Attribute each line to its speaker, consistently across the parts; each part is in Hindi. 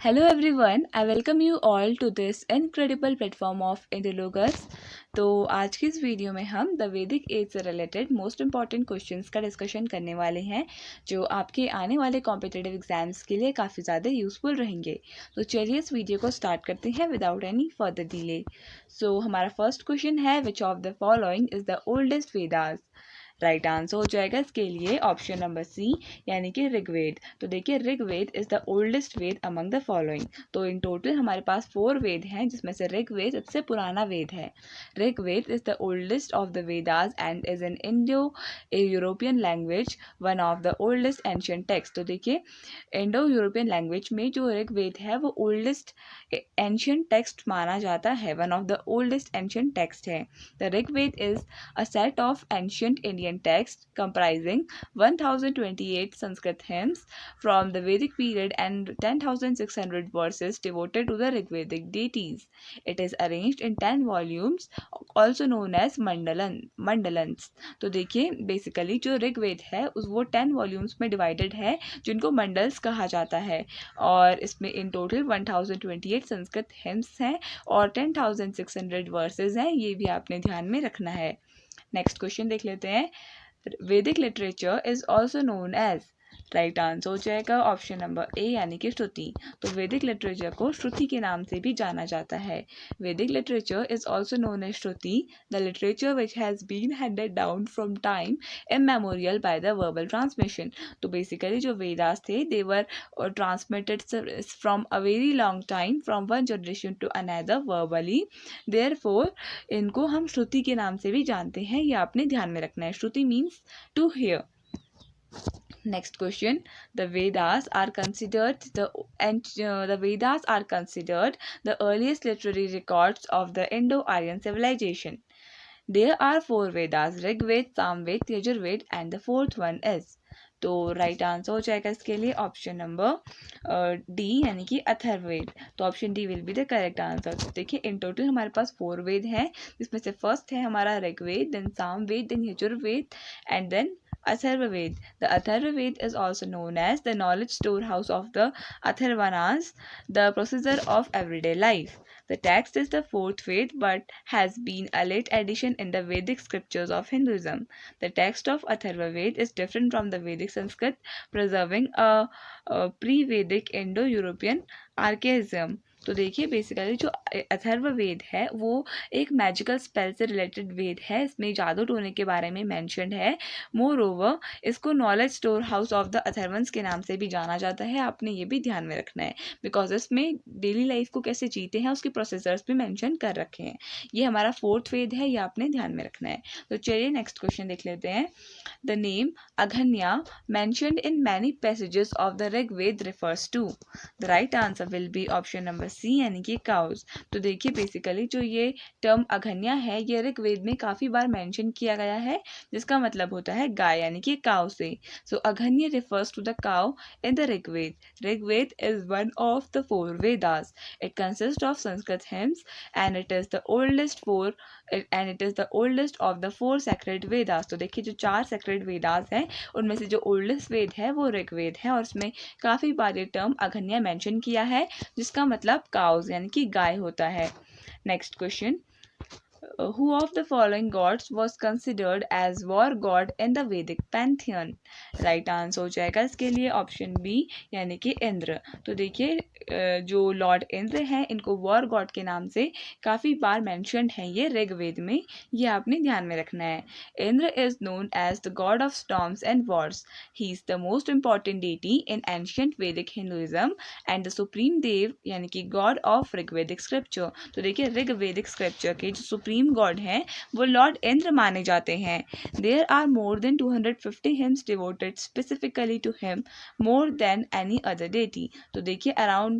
Speaker 1: Hello everyone, I welcome you all to this incredible platform of Interlogers। तो आज की इस वीडियो में हम द वैदिक एज से रिलेटेड मोस्ट इम्पॉर्टेंट क्वेश्चंस का डिस्कशन करने वाले हैं जो आपके आने वाले कॉम्पिटिटिव एग्जाम्स के लिए काफ़ी ज़्यादा यूज़फुल रहेंगे। तो चलिए इस वीडियो को स्टार्ट करते हैं विदाउट एनी फर्दर डिले। सो हमारा फर्स्ट क्वेश्चन है विच of the following is the oldest Vedas. Right answer हो जाएगा इसके लिए ऑप्शन नंबर सी यानी कि ऋग्वेद। तो देखिए Rigveda is the oldest Veda among the following. तो इन टोटल हमारे पास 4 वेद हैं जिसमें से ऋग्वेद सबसे पुराना वेद है। Rigveda is the oldest of the Vedas and is an Indo European language, one of the oldest ancient text. तो देखिए इंडो यूरोपियन लैंग्वेज में जो ऋग्वेद है वो ओल्डेस्ट एंशियंट टेक्स्ट माना जाता है, one of the oldest ancient text है। The Rigveda is a set of ancient Indian texts comprising 1028 Sanskrit hymns from the Vedic period and 10,600 verses devoted to the Rigvedic deities. It is arranged in 10 volumes, also known as मंडलन्स। तो देखिए बेसिकली जो ऋग्वेद है उस वो 10 वॉल्यूम्स में डिवाइडेड है जिनको मंडल्स कहा जाता है, और इसमें इन टोटल 1028 संस्कृत हिम्स हैं और 10,600 वर्सेस हैं। ये भी आपने ध्यान में रखना है। नेक्स्ट क्वेश्चन देख लेते हैं। Vedic literature is also known as. Right answer हो जाएगा ऑप्शन नंबर ए यानी कि श्रुति। तो वैदिक लिटरेचर को श्रुति के नाम से भी जाना जाता है। Vedic literature is also known as Shruti, the literature which has been handed down from time immemorial by the verbal transmission. तो बेसिकली जो वेदास थे they were transmitted from a very long time from one generation to another verbally, therefore इनको हम श्रुति के नाम से भी जानते हैं। ये आपने ध्यान में रखना है। Shruti means to hear. Next question: the Vedas are considered the earliest literary records of the Indo-Aryan civilization. There are 4 Vedas: Rig Ved, Samved, Yajurved and the fourth one is। तो राइट आंसर हो जाएगा इसके लिए ऑप्शन नंबर डी यानी कि अथर्ववेद। तो option D will be the correct answer. तो देखिए इन टोटल हमारे पास 4 वेद हैं जिसमें से फर्स्ट है हमारा Rigveda, then Samaveda, then Yajurveda and then Atharvaved. The Atharvaved is also known as the knowledge storehouse of the Atharvanas, the processor of everyday life. The text is the 4th Ved but has been a late addition in the Vedic scriptures of Hinduism. The text of Atharvaved is different from the Vedic Sanskrit, preserving a pre-Vedic Indo-European archaism. तो देखिए बेसिकली जो अथर्व वेद है वो एक मैजिकल स्पेल से रिलेटेड वेद है। इसमें जादू टोने के बारे में मेंशन है। मोर ओवर इसको knowledge storehouse of the Atharvans के नाम से भी जाना जाता है। आपने ये भी ध्यान में रखना है बिकॉज इसमें डेली लाइफ को कैसे जीते हैं उसके प्रोसेसर्स भी मेंशन कर रखे हैं। ये हमारा 4th वेद है, ये आपने ध्यान में रखना है। तो चलिए नेक्स्ट क्वेश्चन देख लेते हैं। The name Aghnya mentioned in many passages of the Rigveda refers to. The right answer will be option number C यानी कि काउज। तो देखिए बेसिकली जो ये टर्म अघन्या है ये ऋग्वेद में काफ़ी बार मेंशन किया गया है जिसका मतलब होता है गाय यानी कि काउ से। So Aghnya refers to the cow in the Rigveda. Rigveda is one of the 4 Vedas. It consist of Sanskrit hymns and it is the oldest of the 4 sacred Vedas. तो देखिए जो 4 सेक्रेड वेदास हैं उनमें से जो ओल्डेस्ट वेद है वो ऋग्वेद है और इसमें काफ़ी बार ये टर्म अघन्या मेंशन किया है जिसका मतलब काउज यानी कि गाय होता है। Next question: who of the following gods was considered as war god in the Vedic pantheon? Right answer हो जाएगा इसके लिए ऑप्शन बी यानी कि इंद्र। तो देखिए जो लॉर्ड इंद्र हैं इनको वॉर गॉड के नाम से काफ़ी बार मेंशन्ड है ये ऋग्वेद में, ये आपने ध्यान में रखना है। Indra is known as the god of storms and wars. He is the most important deity in ancient Vedic Hinduism and the supreme deva यानी कि गॉड ऑफ ऋग्वेदिक स्क्रिप्चर। तो देखिए ऋग्वेदिक स्क्रिप्चर के जो सुप्रीम गॉड हैं वो लॉर्ड इंद्र माने जाते हैं। There are more than 250 hymns devoted specifically to him, more than any other deity. तो देखिए अराउंड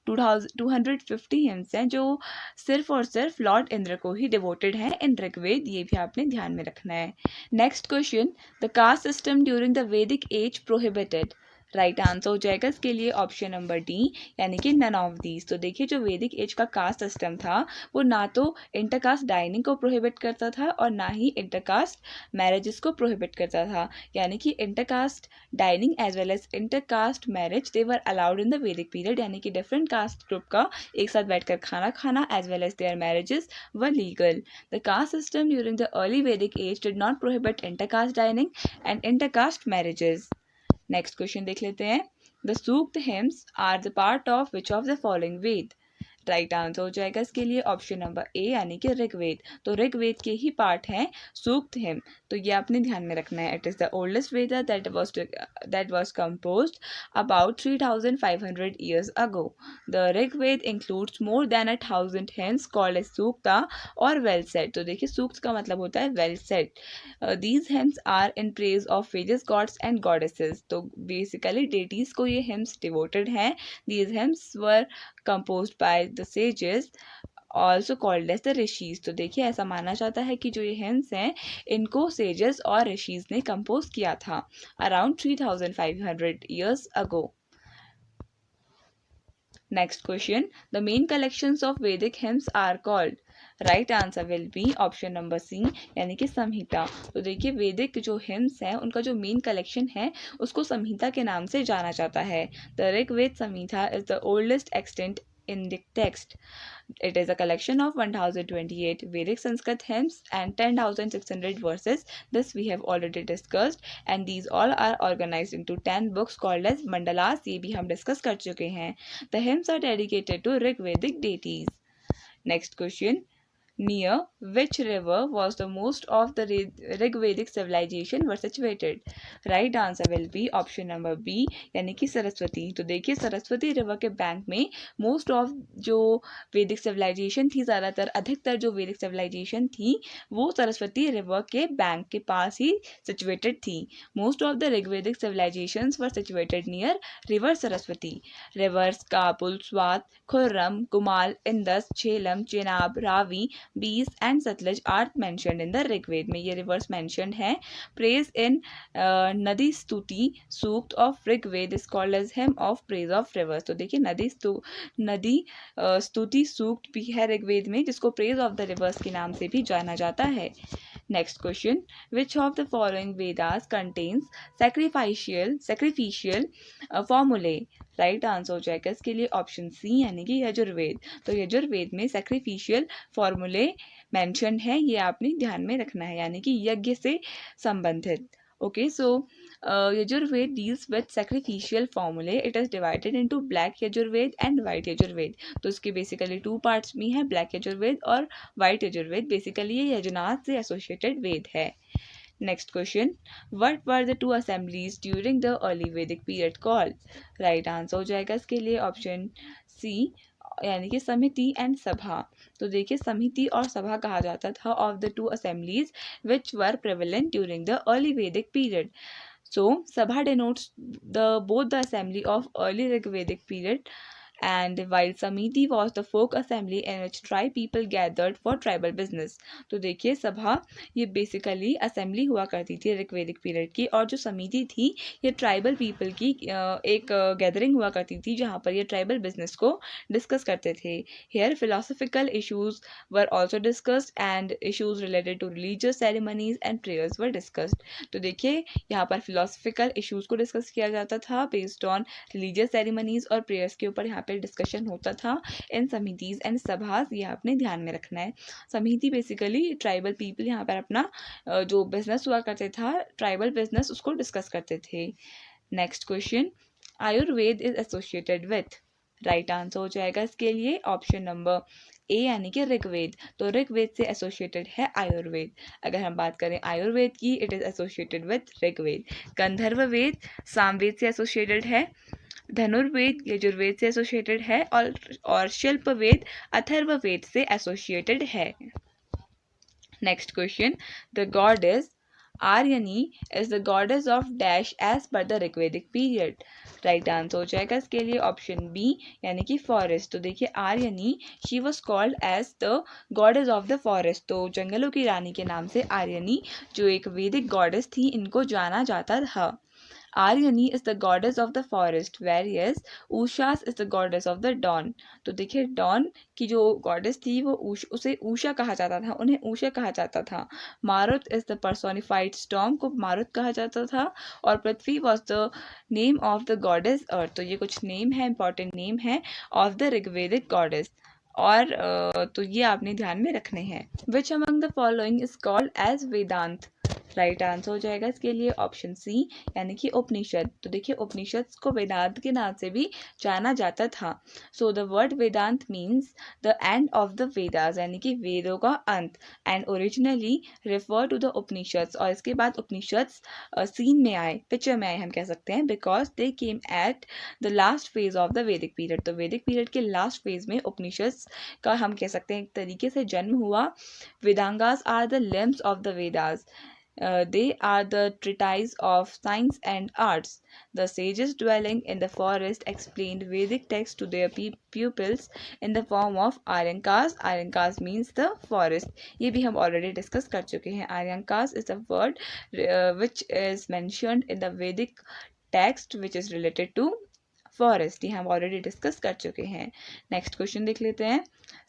Speaker 1: 250 हिम्स हैं जो सिर्फ और सिर्फ लॉर्ड इंद्र को ही डिवोटेड हैं इन ऋग्वेद, ये भी आपने ध्यान में रखना है। Next question: the caste system during the वैदिक एज प्रोहिबिटेड। राइट आंसर हो जाएगा इसके लिए ऑप्शन नंबर डी, यानी कि नन ऑफ दीज। तो देखिए जो वैदिक एज का कास्ट सिस्टम था वो ना तो इंटरकास्ट डाइनिंग को प्रोहिबिट करता था और ना ही इंटरकास्ट मैरिजेस को प्रोहिबिट करता था, यानी कि intercaste dining as well as intercaste marriage they were allowed in the Vedic period, यानी कि डिफरेंट कास्ट ग्रुप का एक साथ बैठकर खाना खाना as well as their marriages were legal. The caste system during the early Vedic age did not prohibit intercaste dining and intercaste marriages. Next question देख लेते हैं। The Sukta hymns are the part of which of the following Veda. Right answer हो जाएगा इसके लिए ऑप्शन नंबर ए, यानी कि ऋग्वेद। तो ऋग्वेद के ही पार्ट हैं सूक्त हिम, तो ये आपने ध्यान में रखना है। It is the oldest Veda that was composed about 3500 years ago. The Rigveda includes more than 1000 hymns called as sukta और well said। तो देखिए सूक्त का मतलब होता है well said. These hymns are in praise of various gods and goddesses। तो बेसिकली डेटीज को ये hymns devoted हैं। These hymns were composed by the sages also called as the rishis। तो देखिए ऐसा माना जाता है कि जो ये हिम्स हैं इनको सेजेस और ऋषिज ने कंपोज किया था around 3500 years ago। Next question, the main collections of Vedic hymns are called. Right answer will be option number C, यानी कि संहिता। तो देखिए वैदिक जो हिम्स हैं उनका जो मेन कलेक्शन है उसको संहिता के नाम से जाना जाता है। The Rigveda Samhita is the oldest extent in the text. It is a collection of 1028 Vedic Sanskrit hymns and 10,600 verses. This we have already discussed, and these all are organized into 10 books called as mandalas। ये भी हम discuss कर चुके हैं। The hymns are dedicated to Rigvedic deities। Next question, near which river was the most of the Rigvedic civilization were situated। Right answer will be option number B, यानी कि सरस्वती। तो देखिए सरस्वती रिवर के बैंक में मोस्ट ऑफ जो वैदिक सिविलाइजेशन थी, ज़्यादातर अधिकतर जो वैदिक सिविलाइजेशन थी वो सरस्वती रिवर के बैंक के पास ही सिचुएटेड थी। Most of the Rigvedic civilisations were situated near river Saraswati. Rivers Kabul, Swat, Kurram, Kumal, Indus, Jhelum, Chenab, Ravi, Beas and Sutlej are mentioned in the Rigveda में। ये रिवर्स मेंशनड है। Praise in Nadi Stuti Sukta of Rigveda is called as hymn of praise of rivers. तो देखिए नदी स्तुति सूक्त भी है ऋग्वेद में जिसको प्रेज ऑफ द रिवर्स के नाम से भी जाना जाता है। Next question, which of the following Vedas contains sacrificial फॉर्मूले। राइट आंसर हो जाएगा इसके लिए ऑप्शन सी, यानी कि यजुर्वेद। तो यजुर्वेद में सैक्रिफिशियल फॉर्मूले मेंशन है, ये आपने ध्यान में रखना है, यानी कि यज्ञ से संबंधित। Okay, so Yajurveda deals with sacrificial formulae. It is divided into black Yajurveda and white Yajurveda. तो इसके बेसिकली 2 पार्ट्स में है, ब्लैक यजुर्वेद और वाइट यजुर्वेद। बेसिकली ये यजुनाथ से एसोसिएटेड वेद है। Next question, what were the 2 assemblies during the early वैदिक पीरियड कॉल्ड। राइट आंसर हो जाएगा इसके लिए ऑप्शन सी, यानी कि समिति एंड सभा। तो देखिए समिति और सभा कहा जाता था of the 2 assemblies which were prevalent during the early वैदिक period. So, Sabha denotes both the assembly of early Rigvedic period, and while Samiti was the folk assembly in which tribe people gathered for tribal business। तो देखिए सभा ये बेसिकली असेंबली हुआ करती थी ऋग्वेदिक पीरियड की, और जो समिति थी ये ट्राइबल पीपल की एक गैदरिंग हुआ करती थी जहाँ पर ये ट्राइबल बिजनेस को डिस्कस करते थे। Here philosophical issues were also discussed and issues related to religious ceremonies and prayers were discussed. तो देखिए यहाँ पर फिलोसफिकल इशूज को डिस्कस किया जाता था बेस्ड ऑन रिलीजियस सेरेमनीज और प्रेयर्स के ऊपर यहाँ पे डिस्कशन होता था इन समितिज एंड सभास। ये आपने ध्यान में रखना है। समिति बेसिकली ट्राइबल पीपल यहाँ पर अपना जो बिजनेस हुआ करते था ट्राइबल बिजनेस उसको डिस्कस करते थे। Next question, Ayurveda is associated with. Right answer हो जाएगा इसके लिए ऑप्शन नंबर ए, यानी कि ऋग्वेद। तो ऋग्वेद से एसोसिएटेड है आयुर्वेद। अगर हम बात करें आयुर्वेद की, it is associated with Rigveda. Gandharva Veda Samaveda से एसोसिएटेड है। धनुर्वेद यजुर्वेद से एसोसिएटेड है और शिल्प वेद अथर्ववेद से एसोसिएटेड है। Next question, the goddess Aranyani is the goddess of dash as per the Rigvedic period. Right answer हो जाएगा इसके लिए ऑप्शन बी, यानी कि फॉरेस्ट। तो देखिए Aranyani she was called as the goddess of the forest. तो जंगलों की रानी के नाम से आर्यनी जो एक वैदिक गॉडेस थी इनको जाना जाता था। Aranyani is the goddess of the forest, various Ushas is the goddess of the dawn. तो देखिए डॉन की जो गॉडेस थी वो उसे उषा कहा जाता था, उन्हें उषा कहा जाता था। Marut is the personified storm, को मारुत कहा जाता था। और Prithvi was the name of the goddess earth. तो ये कुछ नेम है, इंपॉर्टेंट नेम है ऑफ द ऋग्वेदिक गॉडेस। और तो ये आपने ध्यान में रखने हैं। Which among the following is called as Vedanta. Right answer हो जाएगा इसके लिए ऑप्शन सी, यानी कि उपनिषद। तो देखिए उपनिषद को वेदांत के नाम से भी जाना जाता था। So the word Vedanta means the end of the Vedas, यानी कि वेदों का अंत। And originally refer to the Upanishad, और इसके बाद उपनिषद सीन में आए, पिक्चर में आए हम कह सकते हैं, because they came at the last phase of the Vedic period. तो वैदिक पीरियड के लास्ट फेज में उपनिषद का हम कह सकते हैं एक तरीके से जन्म हुआ। Vedangas are the limbs of the Vedas. They are the treatise of science and arts. The sages dwelling in the forest explained Vedic texts to their pupils in the form of Aryankas. Aryankas means the forest. ये भी हम already discuss कर चुके हैं. Aryankas is a word which is mentioned in the Vedic text which is related to forest, ये हम ऑलरेडी डिस्कस कर चुके हैं। नेक्स्ट क्वेश्चन देख लेते हैं।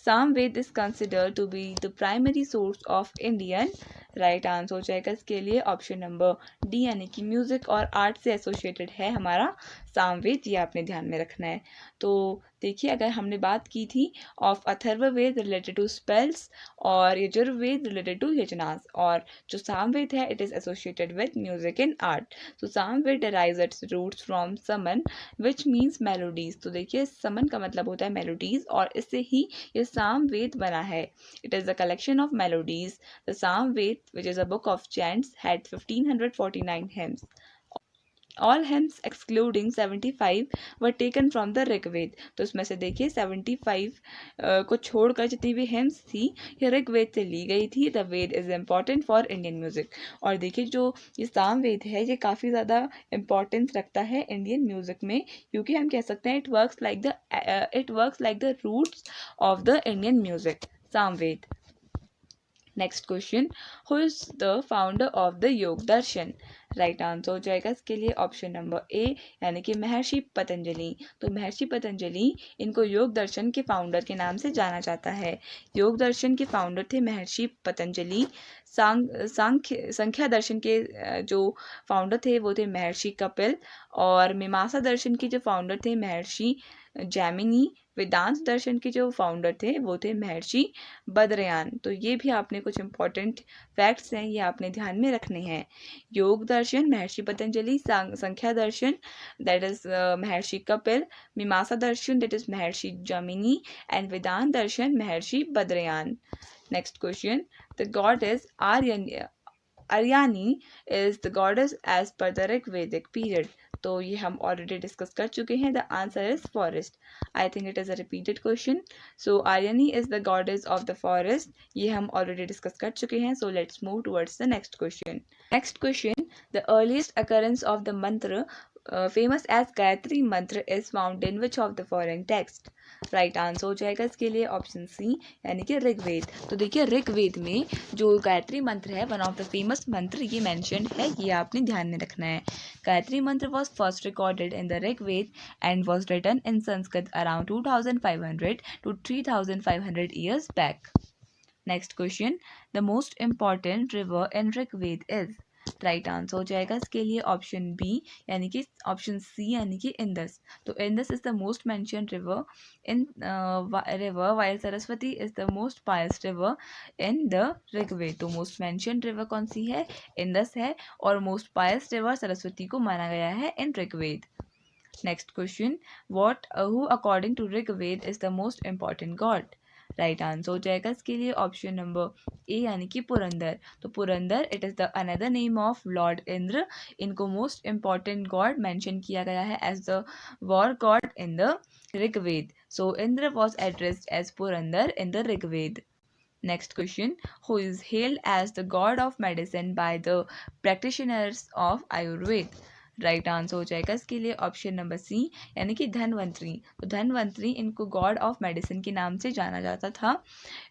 Speaker 1: Samaveda is considered to be the primary source of Indian. Right answer हो जाएगा इसके लिए ऑप्शन नंबर डी, यानी कि म्यूजिक और आर्ट से एसोसिएटेड है हमारा सामवेद, ये आपने ध्यान में रखना है। तो देखिए अगर हमने बात की थी of Atharvaveda related to spells और यजुर्वेद रिलेटेड टू यजनास, और जो सामवेद है it is associated with music and art. तो Samaveda derives its roots from Saman which means melodies. तो देखिए समन का मतलब होता है मेलोडीज, और इससे ही ये सामवेद बना है। It is a collection of melodies. The Samaveda which is a book of chants had 1549 hymns. All hymns excluding 75 were taken from the Rigveda. तो इसमें से देखिए 75 को छोड़कर जितनी भी hymns थी ये ऋग्वेद से ली गई थी। The Veda is important for Indian music. और देखिए जो ये सामवेद है ये काफ़ी ज़्यादा इम्पोर्टेंस रखता है इंडियन म्यूजिक में, क्योंकि हम कह सकते हैं it works like the roots of the Indian music, Samaveda. Next question, who is the founder of the Yoga Darshan. Right answer हो जाएगा इसके लिए ऑप्शन नंबर ए, यानी कि महर्षि पतंजलि। तो महर्षि पतंजलि, इनको योग दर्शन के फाउंडर के नाम से जाना जाता है। योग दर्शन के फाउंडर थे महर्षि पतंजलि। संख्या दर्शन के जो फाउंडर थे वो थे महर्षि कपिल। और मीमांसा दर्शन के जो फाउंडर थे महर्षि जैमिनी। वेदांत दर्शन के जो फाउंडर थे वो थे महर्षि बद्रयान। तो ये भी आपने कुछ इंपॉर्टेंट फैक्ट्स हैं, ये आपने ध्यान में रखने हैं। योग दर्शन महर्षि पतंजलि, संख्या दर्शन दैट इज महर्षि कपिल, मीमांसा दर्शन that is Maharshi Jaimini, and Vedanta Darshan Maharshi Badarayana. Next question, the god is Aranyani is the goddess as per the Rigvedic period. तो ये हम ऑलरेडी डिस्कस कर चुके हैं। The answer is forest. I think it is a repeated question. So Aranyani is the goddess of the forest, ये हम ऑलरेडी डिस्कस कर चुके हैं। So let's move towards the next question. Next question, the earliest occurrence of the mantra famous as Gayatri मंत्र is found in which of the following text. Right answer हो जाएगा इसके लिए ऑप्शन सी, यानी कि ऋग्वेद। तो देखिए ऋग्वेद में जो गायत्री मंत्र है वन ऑफ द फेमस मंत्र ये मेंशन्ड है, ये आपने ध्यान में रखना है। Gayatri mantra was first recorded in the Rigveda and was written in Sanskrit around 2500 to 3500 years back. Next question, the most important river in Rigveda is. Right answer हो जाएगा इसके लिए ऑप्शन बी, यानी कि ऑप्शन सी, यानी कि इंदस। तो Indus is the most mentioned river in river, while Saraswati is the most pious river in the Rigveda. तो मोस्ट मेंशन्ड रिवर कौन सी है? इंदस है, और मोस्ट पायस रिवर सरस्वती को माना गया है in Rigveda. Next question, what who according to Rigveda is the most important god. Right answer हो जाएगा इसके लिए ऑप्शन नंबर ए, यानी कि पुरंदर। तो Purandar it is the another name of lord Indra. इनको मोस्ट इम्पॉर्टेंट गॉड मेंशन किया गया है as the war god in the Rigveda. So Indra was addressed as Purandar in the Rigveda. Next question, who is hailed as the god of medicine by the practitioners of Ayurveda? Right answer हो जाएगा इसके लिए ऑप्शन नंबर सी, यानी कि धन्वंतरी। तो धन्वंतरी इनको गॉड ऑफ मेडिसिन के नाम से जाना जाता था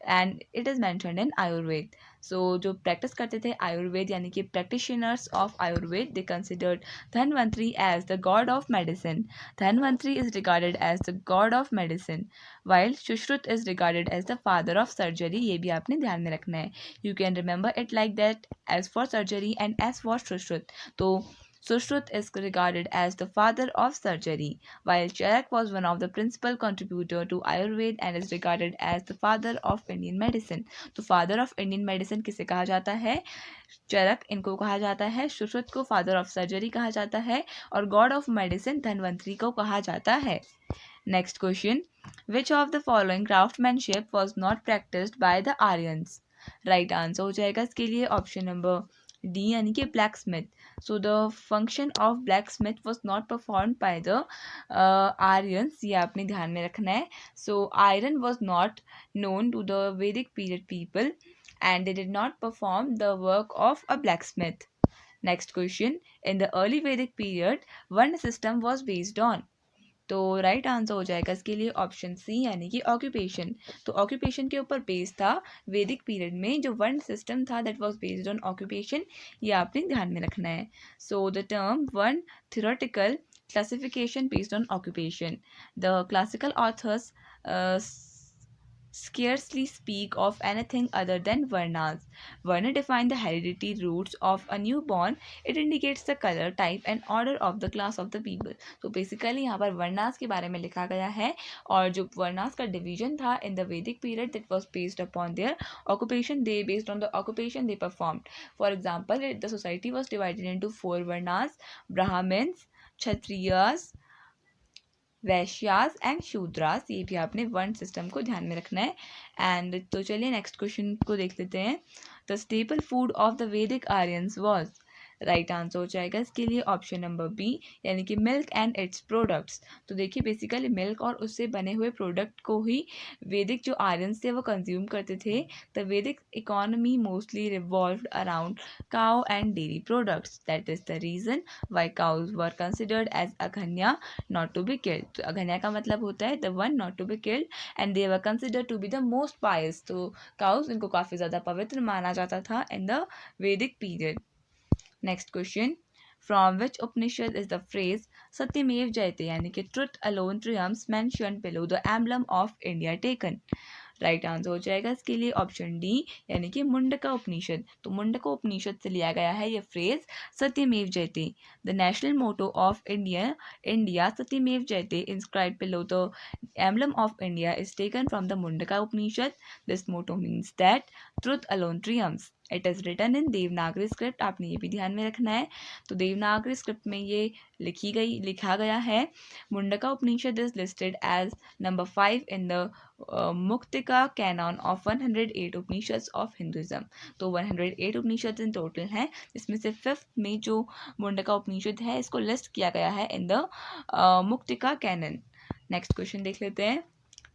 Speaker 1: and it is mentioned in Ayurveda. So जो प्रैक्टिस करते थे आयुर्वेद यानी कि practitioners of Ayurveda, they considered Dhanvantari as the god of medicine. Dhanvantari is regarded as the god of medicine while Sushruta is regarded as the father of surgery. ये भी आपने ध्यान में रखना है। You can remember it like that, S for surgery and S for Sushruta. तो Sushruta is regarded as the father of surgery, while Charak was one of the principal contributors to Ayurveda and is regarded as the father of Indian medicine. तो father of Indian medicine किसे कहा जाता है? चरक इनको कहा जाता है, सुश्रुत को फादर ऑफ सर्जरी कहा जाता है और गॉड ऑफ मेडिसिन धन्वंतरी को कहा जाता है। Next question, which of the following craftsmanship was not practised by the Aryans? Right answer हो जाएगा इसके लिए ऑप्शन नंबर डी, यानी कि black Smith. So the function of black Smith was not perform by the Aryans, ये आपने ध्यान में रखना है। So iron was not known to the Vedic period people and they did not perform the work of a blacksmith. Next question, in the early Vedic period, one system was based on. तो राइट आंसर हो जाएगा इसके लिए ऑप्शन सी, यानी कि ऑक्यूपेशन। तो ऑक्यूपेशन के ऊपर बेस्ड था वैदिक पीरियड में जो वन सिस्टम था that was based on occupation, ये आपने ध्यान में रखना है। So the term one theoretical classification based on occupation. The classical authors scarcely speak of anything other than varnas. Varna define the hereditary roots of a newborn. It indicates the color, type and order of the class of the people. तो बेसिकली यहाँ पर वर्नास के बारे में लिखा गया है और जो वर्नास का डिवीजन था in the Vedic period that was based upon their occupation, they based on the occupation they performed. For example the society was divided into 4 varnas, Brahmins, Kshatriyas, Vaishyas and Shudras. ये भी आपने वर्ण सिस्टम को ध्यान में रखना है. एंड तो चलिए नेक्स्ट क्वेश्चन को देख लेते हैं. The staple food of the वैदिक आर्यंस वाज. राइट आंसर हो जाएगा इसके लिए ऑप्शन नंबर बी, यानी कि मिल्क एंड इट्स प्रोडक्ट्स. तो देखिए बेसिकली मिल्क और उससे बने हुए प्रोडक्ट को ही वैदिक जो आर्यंस थे वो कंज्यूम करते थे. द वैदिक economy mostly revolved around cow and dairy products. That is the reason why cows were considered as aghanya, not to be killed. तो अघन्या का मतलब होता है the one not to be killed and they were considered to be the most pious. तो cows इनको काफ़ी ज़्यादा पवित्र माना जाता था in the Vedic period. Next question, from which Upanishad is the phrase Satyamev Jayate यानी कि truth alone triumphs mentioned below the emblem of India taken? Right answer हो जाएगा इसके लिए ऑप्शन डी, यानी कि मुंडका उपनिषद. तो मुंडका उपनिषद से लिया गया है ये phrase Satyameva Jayate. The national motto of India Satyameva Jayate inscribed below the emblem of India is taken from the Mundaka Upanishad. This motto means that truth alone triumphs. It is written in Devanagari script. आपने ये भी ध्यान में रखना है. तो देवनागरी स्क्रिप्ट में ये लिखा गया है. Mundaka Upanishad is listed as number 5 in the Muktika canon of 108 Upanishad of Hinduism. तो 108 उपनिषद इन टोटल हैं, इसमें से 5th में जो मुंडका उपनिषद है इसको लिस्ट किया गया है in the Muktika canon. Next question देख लेते हैं.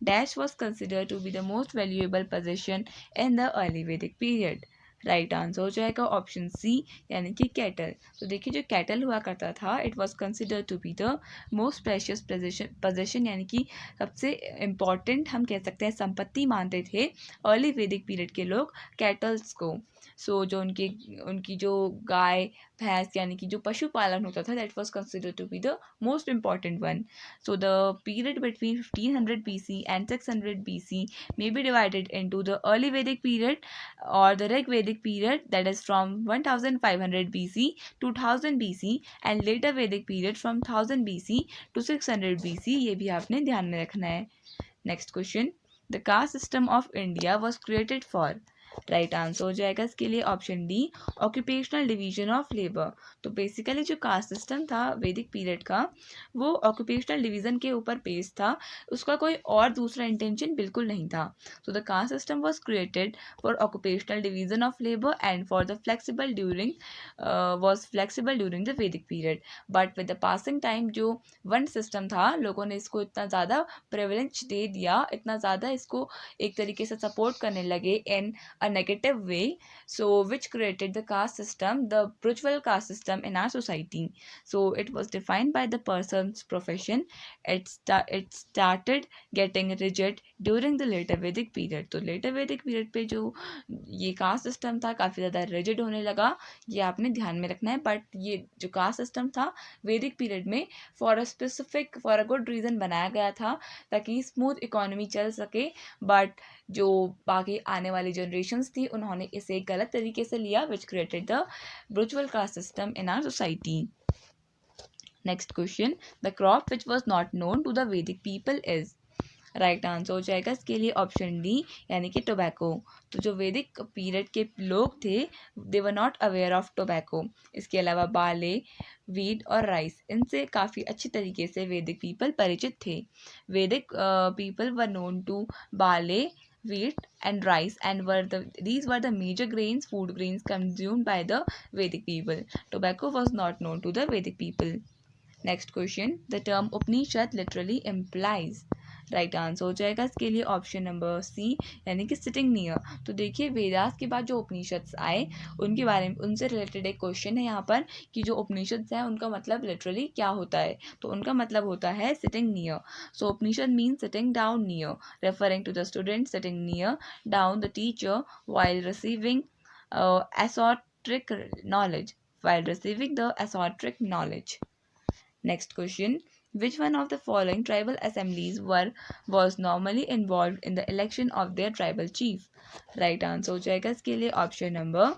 Speaker 1: Dash was considered to be the most valuable possession in the early Vedic period. Right answer हो जाएगा ऑप्शन सी, यानी कि कैटल. तो देखिए जो कैटल हुआ करता था it was considered to be the most precious possession, यानी कि सबसे इम्पॉर्टेंट हम कह सकते हैं संपत्ति मानते थे अर्ली वैदिक पीरियड के लोग कैटल्स को. सो जो उनकी जो गाय भैंस यानी कि जो पशुपालन होता था that was considered to be the most important one. So the period between 1500 BC and 600 BC may be divided into the early Vedic period or the Rig Vedic period, that is from 1500 BC to 1000 BC, and later Vedic period from 1000 BC to 600 BC. ये भी आपने ध्यान में रखना है. Next question, the caste system of India was created for. Right answer हो जाएगा इसके लिए option D, occupational division of labour. तो बेसिकली जो कास्ट सिस्टम था वैदिक पीरियड का वो ऑक्यूपेशनल डिवीजन के ऊपर बेस्ड था, उसका कोई और दूसरा इंटेंशन बिल्कुल नहीं था. So the caste system was created for occupational division of labour and for the flexible during the Vedic period. But with the passing time जो वन सिस्टम था लोगों ने इसको इतना ज़्यादा प्रेवलेंस दे दिया, इतना ज़्यादा इसको एक तरीके से सपोर्ट करने लगे इन a negative way, so which created the caste system, the brutal caste system in our society. So it was defined by the person's profession. It started getting rigid during the later Vedic period. तो later Vedic period पे जो ये कास्ट सिस्टम था काफ़ी ज़्यादा रिजिड होने लगा, ये आपने ध्यान में रखना है. बट ये जो कास्ट सिस्टम था वैदिक पीरियड में फॉर अ गुड रीज़न बनाया गया था, ताकि स्मूथ इकोनॉमी चल सके. बट जो बाकी आने वाली जनरेशन्स थी उन्होंने इसे गलत तरीके से लिया, which created the brutal caste system in our society. Next question, the crop which was not known to the Vedic people is. Right answer हो जाएगा इसके लिए ऑप्शन डी, यानी कि टोबैको. तो जो वैदिक पीरियड के लोग थे they were not aware of tobacco. इसके अलावा बाले, वीट और राइस, इनसे काफ़ी अच्छी तरीके से वैदिक पीपल परिचित थे. वैदिक पीपल वर नोन टू बाले, wheat and rice, and these were the major food grains consumed by the Vedic people. Tobacco was not known to the Vedic people. Next question, the term Upanishad literally implies. Right answer हो जाएगा इसके लिए ऑप्शन नंबर सी, यानी कि सिटिंग नियर. तो देखिए वेदास के बाद जो उपनिषद आए उनके बारे में, उनसे रिलेटेड एक क्वेश्चन है यहाँ पर कि जो उपनिषद है उनका मतलब लिटरली क्या होता है. तो उनका मतलब होता है sitting near. So Upanishad mean sitting down near, referring to the student sitting near down the teacher while receiving esoteric knowledge. Next question, which one of the following tribal assemblies was normally involved in the election of their tribal chief? Right answer हो जाएगा इसके लिए ऑप्शन नंबर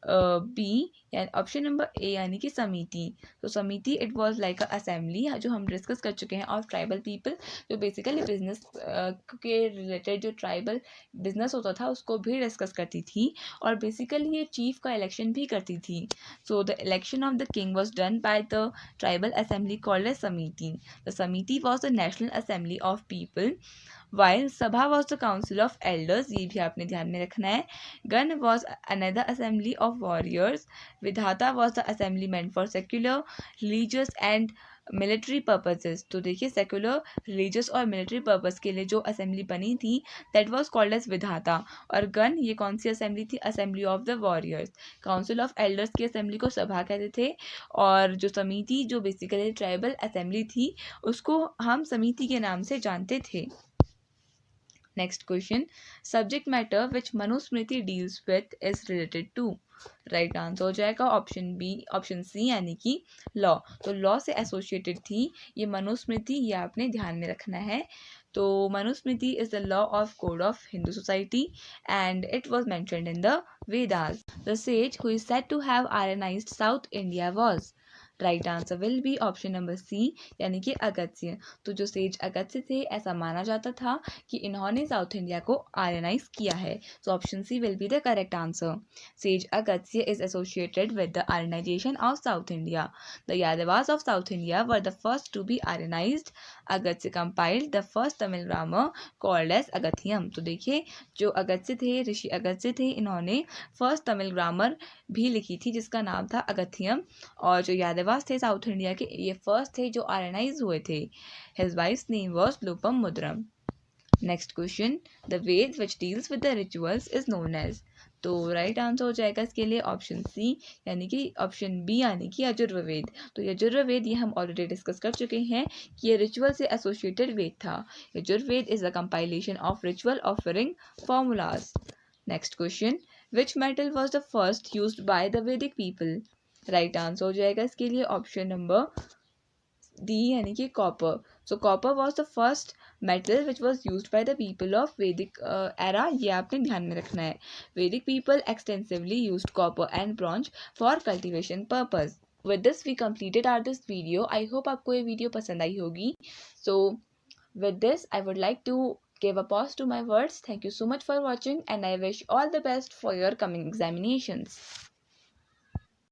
Speaker 1: बी, यानी ऑप्शन नंबर ए, यानी कि समिति. तो समिति it was like a assembly, जो हम डिस्कस कर चुके हैं, ऑफ ट्राइबल पीपल, जो बेसिकली बिजनेस के रिलेटेड जो ट्राइबल बिजनेस होता था उसको भी डिस्कस करती थी, और बेसिकली ये चीफ का इलेक्शन भी करती थी. So the election of the king was done by the tribal assembly called as Samiti. The Samiti was the national assembly of people, while Sabha was the council of elders, ये भी आपने ध्यान में रखना है. Gan was another assembly of warriors. Vidhata was the assembly meant for secular, religious and military purposes. तो देखिए सेकुलर, रिलीजियस और मिलिट्री पर्पज़ के लिए जो असेंबली बनी थी दैट वाज कॉल्ड एज विधाता. और गन, ये कौन सी असेंबली थी? Assembly of the warriors. Council of elders की असेंबली को सभा कहते थे, और जो समिति जो बेसिकली ट्राइबल असेंबली थी उसको हम समिति के नाम से जानते थे. Next question, subject matter which Manusmriti deals with is related to. Right answer हो जाएगा ऑप्शन सी, यानी कि लॉ. तो लॉ से एसोसिएटेड थी ये मनुस्मृति, ये आपने ध्यान में रखना है. तो Manusmriti is the law of code of Hindu society and it was mentioned in the Vedas. The sage who is said to have Aryanised south India was. Right answer will be option number C, यानी कि अगस्त्य. तो जो सेज अगस्त्य थे ऐसा माना जाता था कि इन्होंने साउथ इंडिया को आयरनाइज किया है. So option C will be the correct answer. Sage Agastya is associated with the ironization of South India. The Yadavas of South India were the first to be ironized. Agastya compiled the first Tamil grammar called as अगस्त्यम. तो देखिए जो अगस्त्य थे, ऋषि अगस्त्य थे, इन्होंने फर्स्ट तमिल ग्रामर भी लिखी थी जिसका नाम था अगस्त्यम. और जो यादवास थे साउथ इंडिया के, ये फर्स्ट थे जो आयरनाइज हुए थे. His wife's name was Lupam Mudram. Next question, the Veda which deals with the rituals is known as. तो राइट आंसर हो जाएगा इसके लिए ऑप्शन सी, यानी कि ऑप्शन बी, यानी कि यजुर्वेद. तो यजुर्वेद ये हम ऑलरेडी डिस्कस कर चुके हैं कि ये रिचुअल से एसोसिएटेड वेद था. Yajurveda is a compilation of ritual offering formulas. Next question, which metal was the first used by the Vedic people. Right answer हो जाएगा इसके लिए ऑप्शन नंबर डी, यानी कि copper. So copper was the first metal which was used by the people of Vedic era. ये आपने ध्यान में रखना है. Vedic people extensively used copper and bronze for cultivation purpose. With this we completed our this video. I hope आपको ये वीडियो पसंद आई होगी. So with this I would like to give a pause to my words. Thank you so much for watching and I wish all the best for your coming examinations.